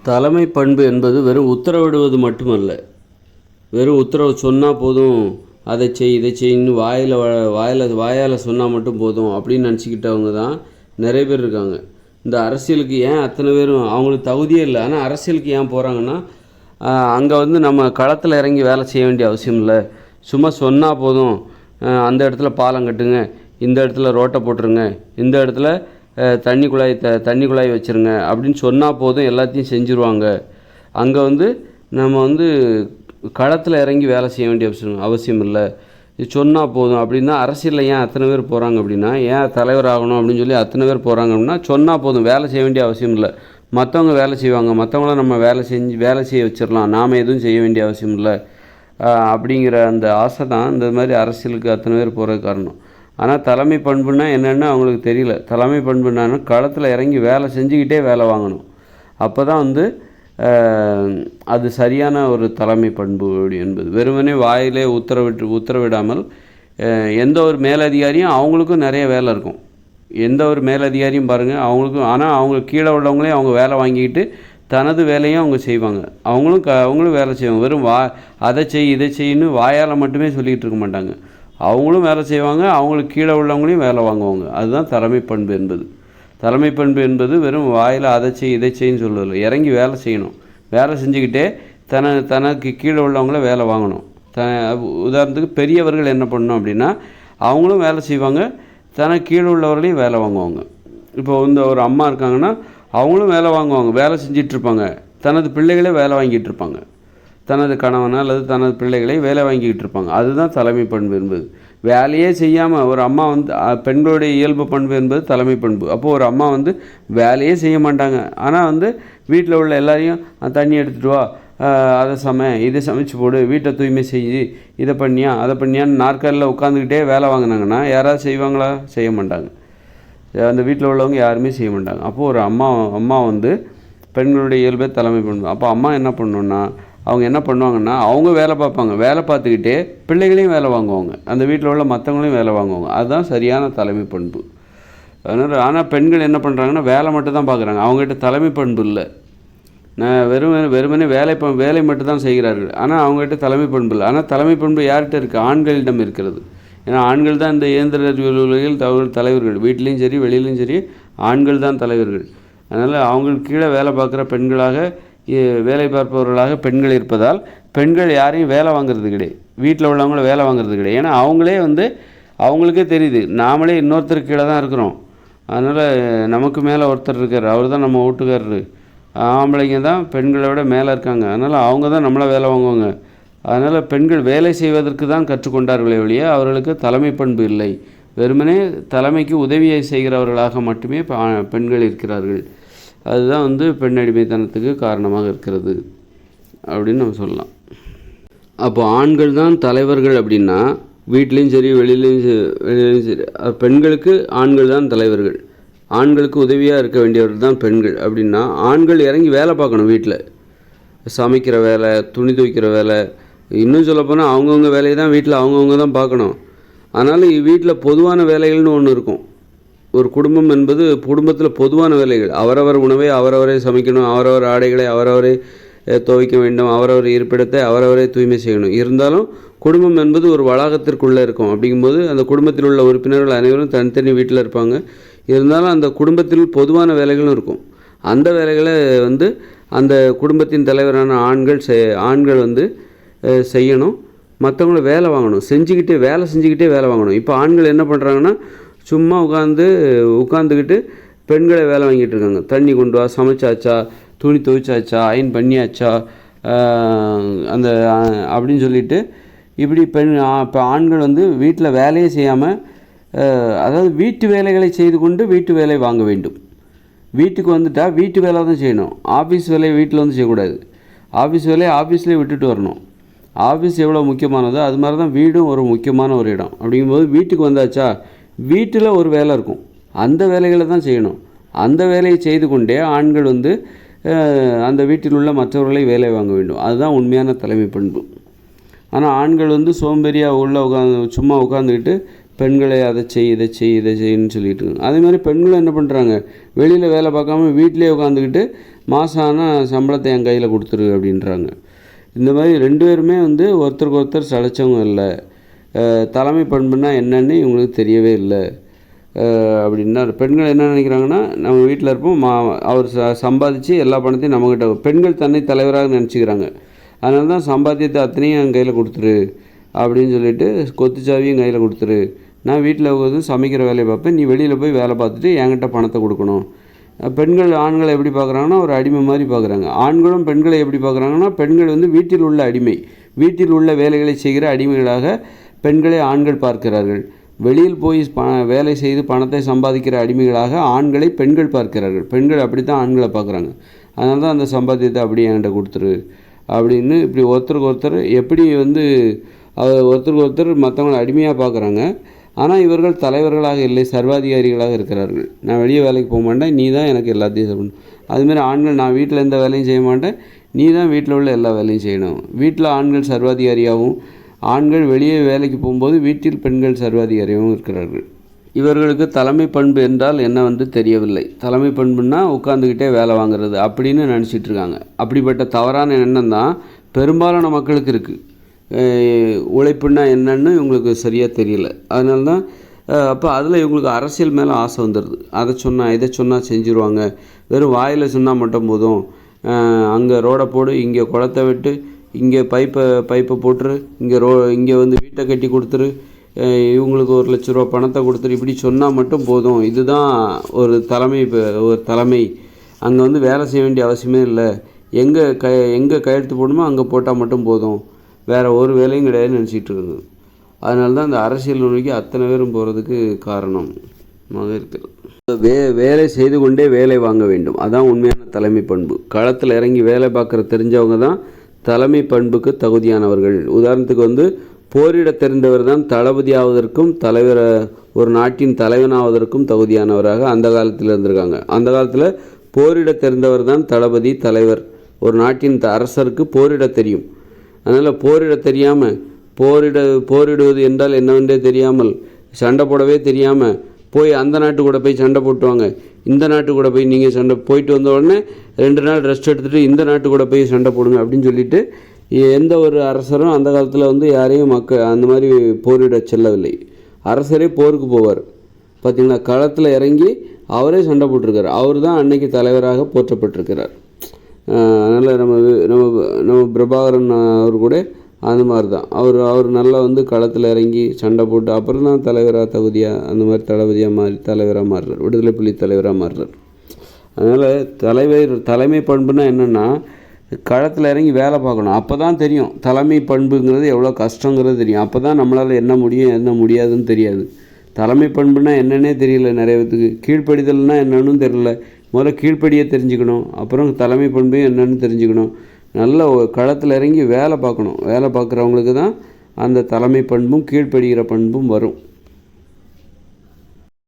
தலைமை பண்பு என்பது வெறும் உத்தரவிடுவது மட்டுமல்ல. வெறும் உத்தரவு சொன்னால் போதும், அதை செய் இதை செய்ன்னு வாயால் சொன்னால் மட்டும் போதும் அப்படின்னு நினச்சிக்கிட்டவங்க தான் நிறைய பேர் இருக்காங்க. இந்த அரசியலுக்கு ஏன் அத்தனை பேரும் அவங்களுக்கு தகுதியே இல்லை, ஆனால் அரசியலுக்கு ஏன் போகிறாங்கன்னா, அங்கே நம்ம களத்தில் இறங்கி வேலை செய்ய வேண்டிய அவசியம் இல்லை. சும்மா சொன்னால் போதும், அந்த இடத்துல பாலம் கட்டுங்க, இந்த இடத்துல ரோட்டை போட்டுருங்க, இந்த இடத்துல தண்ணி குழாய் வச்சுருங்க அப்படின்னு சொன்னால் போதும், எல்லாத்தையும் செஞ்சுருவாங்க. அங்கே நம்ம களத்தில் இறங்கி வேலை செய்ய வேண்டிய அவசியம் இல்லை, இது சொன்னால் போதும் அப்படின்னா. அரசியலில் ஏன் அத்தனை பேர் போகிறாங்க அப்படின்னா, ஏன் தலைவர் ஆகணும் அப்படின்னு சொல்லி அத்தனை பேர் போகிறாங்க அப்படின்னா, சொன்னால் போதும், வேலை செய்ய வேண்டிய அவசியம் இல்லை. மற்றவங்க வேலை செய்வாங்க, மற்றவங்களாம் நம்ம வேலை செய்ய வச்சிடலாம், நாம் எதுவும் செய்ய வேண்டிய அவசியம் இல்லை அப்படிங்கிற அந்த ஆசை தான் இந்த மாதிரி அரசியலுக்கு அத்தனை பேர் போகிறதுக்கு காரணம். ஆனால் தலைமை பண்புன்னா என்னென்னு அவங்களுக்கு தெரியல. தலைமை பண்புன்னா களத்தில் இறங்கி வேலை செஞ்சுக்கிட்டே வேலை வாங்கணும். அப்போ தான் அது சரியான ஒரு தலைமை பண்பு என்பது. வெறுமனே வாயிலே உத்தரவிடாமல் எந்த ஒரு மேலதிகாரியும் அவங்களுக்கும் நிறைய வேலை இருக்கும். எந்த ஒரு மேலதிகாரியும் பாருங்கள், ஆனால் அவங்களுக்கு கீழே உள்ளவங்களே அவங்க வேலை வாங்கிக்கிட்டு தனது வேலையும் அவங்க செய்வாங்க. அவங்களும் வேலை செய்வாங்க. வெறும் அதை செய் இதை செய்யன்னு வாயால் மட்டுமே சொல்லிக்கிட்டு இருக்க மாட்டாங்க. அவங்களும் வேலை செய்வாங்க, அவங்களுக்கு கீழே உள்ளவங்களையும் வேலை வாங்குவாங்க. அதுதான் தலைமை பண்பு என்பது. தலைமை பண்பு என்பது வெறும் வாயில் அதை செய் இதை செய்ன்னு சொல்லுதில்லை, இறங்கி வேலை செய்யணும். வேலை செஞ்சுக்கிட்டே தனக்கு கீழே உள்ளவங்கள வேலை வாங்கணும். உதாரணத்துக்கு பெரியவர்கள் என்ன பண்ணணும் அப்படின்னா, அவங்களும் வேலை செய்வாங்க, தனக்கு கீழே உள்ளவர்களையும் வேலை வாங்குவாங்க. இப்போ ஒரு அம்மா இருக்காங்கன்னா அவங்களும் வேலை வாங்குவாங்க, வேலை செஞ்சிட்ருப்பாங்க, தனது பிள்ளைகளே வேலை வாங்கிட்டு இருப்பாங்க, தனது கணவனை அல்லது தனது பிள்ளைகளை வேலை வாங்கிக்கிட்டு இருப்பாங்க. அதுதான் தலைமை பண்பு என்பது. வேலையே செய்யாமல் ஒரு அம்மா பெண்களுடைய இயல்பு பண்பு என்பது தலைமை பண்பு. அப்போது ஒரு அம்மா வேலையே செய்ய மாட்டாங்க, ஆனால் வீட்டில் உள்ள எல்லாரையும் தண்ணி எடுத்துகிட்டு வா, அதை இதை சமைச்சு போடு, வீட்டை தூய்மை செஞ்சு, இதை பண்ணியா அதை பண்ணியான்னு நாற்காலில் உட்காந்துக்கிட்டே வேலை வாங்கினாங்கன்னா யாராவது செய்வாங்களா? செய்ய மாட்டாங்க. அந்த வீட்டில் உள்ளவங்க யாருமே செய்ய மாட்டாங்க. அப்போது ஒரு அம்மா பெண்களுடைய இயல்பே தலைமை பண்பு. அப்போ அம்மா என்ன பண்ணணுன்னா, அவங்க என்ன பண்ணுவாங்கன்னா, அவங்க வேலை பார்ப்பாங்க, வேலை பார்த்துக்கிட்டே பிள்ளைகளையும் வேலை வாங்குவாங்க, அந்த வீட்டில் உள்ள மற்றவங்களையும் வேலை வாங்குவாங்க. அதுதான் சரியான தலைமை பண்பு. ஆனால் பெண்கள் என்ன பண்ணுறாங்கன்னா, வேலை மட்டும் தான் பார்க்குறாங்க, அவங்ககிட்ட தலைமை பண்பு இல்லை. வெறுமனே வேலை மட்டும் தான் செய்கிறார்கள், ஆனால் அவங்ககிட்ட தலைமை பண்பு இல்லை. ஆனால் தலைமை பண்பு யார்கிட்ட இருக்குது? ஆண்களிடம் இருக்கிறது. ஏன்னா ஆண்கள் தான் இந்த இயந்திர உலகில் தலைவர்கள். வீட்லேயும் சரி வெளியிலையும் சரி ஆண்கள் தான் தலைவர்கள். அதனால் அவங்களுக்கு கீழே வேலை பார்க்குற பெண்களாக, வேலை பார்ப்பவர்களாக பெண்கள் இருப்பதால் பெண்கள் யாரையும் வேலை வாங்குறது கிடையாது, வீட்டில் உள்ளவங்கள வேலை வாங்குறது கிடையாது. ஏன்னா அவங்களுக்கே தெரியுது, நாமளே இன்னொருத்தருக்கு கீழே தான் இருக்கிறோம். அதனால் நமக்கு மேலே ஒருத்தர் இருக்கார், அவர் தான் நம்ம வீட்டுக்காரரு. ஆம்பளைங்க தான் பெண்களை விட மேலே இருக்காங்க, அதனால் அவங்க தான் நம்மளை வேலை வாங்குவாங்க. அதனால் பெண்கள் வேலை செய்வதற்கு தான் கற்றுக்கொண்டார்களே ஒழிய அவர்களுக்கு தலைமை பண்பு இல்லை. வெறுமனே தலைமைக்கு உதவியை செய்கிறவர்களாக மட்டுமே பெண்கள் இருக்கிறார்கள். அதுதான் பெண் அடிமைத்தனத்துக்கு காரணமாக இருக்கிறது அப்படின்னு நம்ம சொல்லலாம். அப்போ ஆண்கள் தான் தலைவர்கள் அப்படின்னா, வீட்லேயும் சரி வெளியிலையும் சரி பெண்களுக்கு ஆண்கள் தான் தலைவர்கள். ஆண்களுக்கு உதவியாக இருக்க வேண்டியவர்கள் தான் பெண்கள் அப்படின்னா, ஆண்கள் இறங்கி வேலை பார்க்கணும். வீட்டில் சமைக்கிற வேலை, துணி துவைக்கிற வேலை, இன்னும் சொல்லப்போனால் அவங்கவுங்க வேலையை தான் வீட்டில் அவங்கவுங்க தான் பார்க்கணும். அதனால் வீட்டில் பொதுவான வேலைகள்னு ஒன்று இருக்கும். ஒரு குடும்பம் என்பது குடும்பத்தில் பொதுவான வேலைகள். அவரவர் உணவை அவரவரே சமைக்கணும், அவரவர் ஆடைகளை அவரவரே துவைக்க வேண்டும், அவரவர் இருப்பிடத்தை அவரவரே தூய்மை செய்யணும். இருந்தாலும் குடும்பம் என்பது ஒரு வளாகத்திற்குள்ளே இருக்கும். அப்படிங்கும்போது அந்த குடும்பத்தில் உள்ள உறுப்பினர்கள் அனைவரும் தனித்தனி வீட்டில் இருப்பாங்க. இருந்தாலும் அந்த குடும்பத்தில் பொதுவான வேலைகளும் இருக்கும். அந்த வேலைகளை அந்த குடும்பத்தின் தலைவரான ஆண்கள் செய்யணும், மற்றவங்கள வேலை வாங்கணும், வேலை செஞ்சுக்கிட்டே வேலை வாங்கணும். இப்போ ஆண்கள் என்ன பண்ணுறாங்கன்னா, சும்மா உட்காந்துக்கிட்டு பெண்களை வேலை வாங்கிட்டு இருக்காங்க. தண்ணி கொண்டு வா, சமைச்சாச்சா, துணி துவைச்சாச்சா, அயன் பண்ணியாச்சா, அப்படின்னு சொல்லிட்டு இப்படி இப்போ ஆண்கள் வீட்டில் வேலையே செய்யாமல், அதாவது வீட்டு வேலைகளை செய்து கொண்டு வீட்டு வேலை வாங்க வேண்டும். வீட்டுக்கு வந்துட்டால் வீட்டு வேலை தான் செய்யணும், ஆஃபீஸ் வேலையை வீட்டில் செய்யக்கூடாது. ஆஃபீஸ் வேலையை ஆஃபீஸ்லேயே விட்டுட்டு வரணும். ஆஃபீஸ் எவ்வளோ முக்கியமானதோ அது மாதிரி தான் வீடும் ஒரு முக்கியமான ஒரு இடம். அப்படிங்கும்போது வீட்டுக்கு வந்தாச்சா, வீட்டில் ஒரு வேலை இருக்கும், அந்த வேலைகளை தான் செய்யணும். அந்த வேலையை செய்து கொண்டே ஆண்கள் அந்த வீட்டில் உள்ள மற்றவர்களை வேலை வாங்க வேண்டும். அதுதான் உண்மையான தலைமை பண்பு. ஆனால் ஆண்கள் சோம்பேறியாக சும்மா உட்காந்துக்கிட்டு பெண்களை அதை செய் இதை செய்ன்னு சொல்லிட்டு இருக்காங்க. அதே மாதிரி பெண்களும் என்ன பண்ணுறாங்க, வெளியில் வேலை பார்க்காம வீட்டிலே உட்காந்துக்கிட்டு மாதம் ஆனால் சம்பளத்தை என் கையில் கொடுத்துரு அப்படின்றாங்க. இந்த மாதிரி 2 பேருமே வந்து ஒருத்தருக்கு ஒருத்தர் சளைச்சவங்க இல்லை. தலைமை பண்புன்னா என்னன்னு இவங்களுக்கு தெரியவே இல்லை அப்படின்னா பெண்கள் என்ன நினைக்கிறாங்கன்னா, நம்ம வீட்டில் இருப்போம், அவர் சம்பாதிச்சு எல்லா பணத்தையும் நம்மக்கிட்ட, பெண்கள் தன்னை தலைவராக நினச்சிக்கிறாங்க. அதனால தான் சம்பாத்தியத்தை அத்தனையும் என் கையில் கொடுத்துரு அப்படின்னு சொல்லிட்டு கொத்துச்சாவியும் கையில் கொடுத்துரு, நான் வீட்டில் வந்து சமைக்கிற வேலையை பார்ப்பேன், நீ வெளியில் போய் வேலை பார்த்துட்டு என்கிட்ட பணத்தை கொடுக்கணும். பெண்கள் ஆண்களை எப்படி பார்க்குறாங்கன்னா ஒரு அடிமை மாதிரி பார்க்குறாங்க. ஆண்களும் பெண்களை எப்படி பார்க்குறாங்கன்னா, பெண்கள் வந்து வீட்டில் உள்ள அடிமை, வீட்டில் உள்ள வேலைகளை செய்கிற அடிமைகளாக பெண்களை ஆண்கள் பார்க்கிறார்கள். வெளியில் போய் வேலை செய்து பணத்தை சம்பாதிக்கிற அடிமைகளாக ஆண்களை பெண்கள் பார்க்கிறார்கள். பெண்கள் அப்படி தான் ஆண்களை பார்க்குறாங்க. அதனால தான் அந்த சம்பாத்தியத்தை அப்படியே என்கிட்ட கொடுத்துரு அப்படின்னு இப்படி ஒருத்தருக்கு ஒருத்தர் எப்படி வந்து ஒருத்தருக்கு ஒருத்தர் மற்றவங்களை அடிமையாக பார்க்குறாங்க. ஆனால் இவர்கள் தலைவர்களாக இல்லை, சர்வாதிகாரிகளாக இருக்கிறார்கள். நான் வெளியே வேலைக்கு போக மாட்டேன், நீ தான் எனக்கு எல்லாத்தையும் செய்யணும். அதுமாரி ஆண்கள், நான் வீட்டில் எந்த வேலையும் செய்ய மாட்டேன், நீ தான் வீட்டில் உள்ள எல்லா வேலையும் செய்யணும். வீட்டில் ஆண்கள் சர்வாதிகாரியாகவும், ஆண்கள் வெளியே வேலைக்கு போகும்போது வீட்டில் பெண்கள் சர்வாதிகாரியாகவும் இருக்கிறார்கள். இவர்களுக்கு தலைமை பண்பு என்றால் என்னவென்று தெரியவில்லை. தலைமை பண்புன்னா உட்காந்துக்கிட்டே வேலை வாங்குறது அப்படின்னு நினச்சிட்டு இருக்காங்க. அப்படிப்பட்ட தவறான எண்ணம் தான் பெரும்பாலான மக்களுக்கு இருக்குது. உழைப்புன்னா என்னன்னு இவங்களுக்கு சரியாக தெரியல. அதனால தான் அப்போ அதில் இவங்களுக்கு அரசியல் மேலே ஆசை வந்துடுது. அதை சொன்னால் இதை சொன்னால் செஞ்சுருவாங்க, வெறும் வாயில் சொன்னால் மட்டும் போதும், அங்கே ரோடை போடு, இங்கே குளத்தை விட்டு, இங்கே பைப்பை போட்டுரு, இங்கே வந்து வீட்டை கட்டி கொடுத்துரு, இவங்களுக்கு 1 லட்ச ரூபா பணத்தை கொடுத்துரு, இப்படி சொன்னால் மட்டும் போதும். இதுதான் ஒரு தலைமை. அங்கே வந்து வேலை செய்ய வேண்டிய அவசியமே இல்லை, எங்கே கையெழுத்து போடணுமோ அங்கே போட்டால் மட்டும் போதும், வேறு ஒரு வேலையும் கிடையாதுன்னு நினச்சிட்டு இருக்காங்க. அதனால தான் இந்த அரசியல் நோக்கி அத்தனை பேரும் போகிறதுக்கு காரணமாக இருக்கிறது. வேலை செய்து கொண்டே வேலை வாங்க வேண்டும், அதான் உண்மையான தலைமை பண்பு. களத்தில் இறங்கி வேலை பார்க்குற தெரிஞ்சவங்க தான் தலைமை பண்புக்கு தகுதியானவர்கள். உதாரணத்துக்கு வந்து போரிட தெரிந்தவர் தான் தளபதி ஆவதற்கும் ஒரு நாட்டின் தலைவனாவதற்கும் தகுதியானவராக அந்த காலத்தில் இருந்திருக்காங்க. அந்த காலத்தில் போரிட தெரிந்தவர் தான் தளபதி, தலைவர். ஒரு நாட்டின் அரசருக்கு போரிட தெரியும். அதனால் போரிட தெரியாமல், போரிடுவது என்றால் என்னவென்றே தெரியாமல், சண்டை போடவே தெரியாமல் போய் அந்த நாட்டு கூட போய் சண்டை போட்டுவாங்க, இந்த நாட்டு கூட போய் நீங்கள் சண்டை போயிட்டு வந்த உடனே 2 நாள் ரெஸ்ட் எடுத்துகிட்டு இந்த நாட்டு கூட போய் சண்டை போடுங்க அப்படின்னு சொல்லிட்டு எந்த ஒரு அரசரும் அந்த காலத்தில் வந்து யாரையும் அந்த மாதிரி போரிட செல்லவில்லை. அரசரே போருக்கு போவார். பார்த்திங்களா, களத்தில் இறங்கி அவரே சண்டை போட்டிருக்கார். அவர் தான் அன்னைக்கு தலைவராக போற்றப்பட்டிருக்கிறார். அதனால் நம்ம பிரபாகரன் அவர் கூட அந்த மாதிரி தான். அவர் நல்லா வந்து களத்தில் இறங்கி சண்டை போட்டு அப்புறம் தான் தலைவராக அந்த மாதிரி தலைவராக மாறுறார், விடுதலை புலி தலைவராக மாறுறார். அதனால் தலைமை பண்புனா என்னென்னா, களத்தில் இறங்கி வேலை பார்க்கணும். அப்போ தான் தெரியும் தலைமை பண்புங்கிறது எவ்வளோ கஷ்டங்கிறது தெரியும். அப்போ தான் நம்மளால் என்ன முடியும் என்ன முடியாதுன்னு தெரியாது. தலைமை பண்புனா என்னன்னே தெரியல நிறைய பேத்துக்கு. கீழ்ப்படிதல்னா என்னன்னு தெரியல. முதல்ல கீழ்ப்படியை தெரிஞ்சுக்கணும், அப்புறம் தலைமை பண்பையும் என்னென்னு தெரிஞ்சுக்கணும். நல்ல களத்தில் இறங்கி வேலை பார்க்கணும். வேலை பார்க்குறவங்களுக்கு தான் அந்த தலைமை பண்பும் கீழ்ப்படுகிற பண்பும் வரும்.